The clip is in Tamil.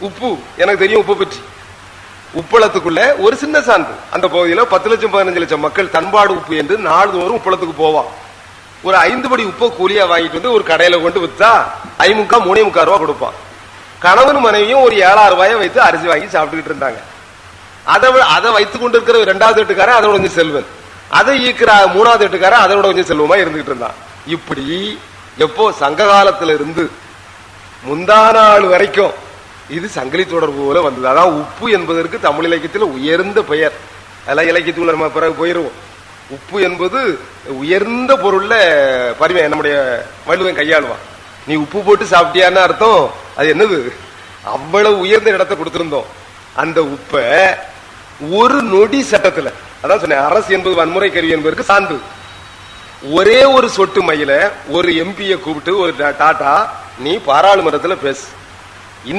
உப்பு எனக்கு தெரியும். உப்பு பற்றி உப்பளத்துக்குள்ள ஒரு சின்ன சான்று, அந்த பகுதியில் 10 லட்சம் 15 லட்சம் மக்கள் தன்பாடு உப்பு என்று நாள்தோறும் உப்பளத்துக்கு போவான். ஒரு 5 படி உப்பை கூலியா வாங்கிட்டு வந்து ஒரு கடையில கொண்டு வித்தா 3.25 ரூபா கொடுப்பான். கணவன் மனைவியும் ஒரு 7,000 ரூபாயை வைத்து அரிசி வாங்கி சாப்பிட்டுக்கிட்டு இருந்தாங்க. அதை வைத்துக் கொண்டு இருக்கிற 2வது வீட்டுக்காரன் அதோட கொஞ்சம் செல்வன், அதை ஈக்கிற 3வது வீட்டுக்காரன் அதோட கொஞ்சம் செல்வமா இருந்துகிட்டு இருந்தான். இப்படி எப்போ சங்க காலத்துல இருந்து முந்தா நாள் வரைக்கும் இது சங்கிலி தொடர்பு போல வந்தது. அதான் உப்பு என்பதற்கு தமிழ் இலக்கியத்தில் உயர்ந்த பெயர். அதெல்லாம் இலக்கியத்துக்குள்ள நம்ம பிறகு போயிருவோம். உப்பு என்பது உயர்ந்த பொருள்ல பரிமை நம்முடைய வள்ளுவன் கையாளுவான். நீ உப்பு போட்டு சாப்பிட்டியான்னு அர்த்தம். அது என்னது, அவ்வளவு உயர்ந்த இடத்தை கொடுத்திருந்தோம். அந்த உப்ப ஒரு நொடி சட்டத்துல, அதான் சொன்னேன், அரசு என்பது வன்முறை கருவி என்பதற்கு சான்று. ஒரே ஒரு சொட்டு மையில ஒரு எம்பியை கூப்பிட்டு, ஒரு டாட்டா நீ பாராளுமன்றத்தில் பேசு,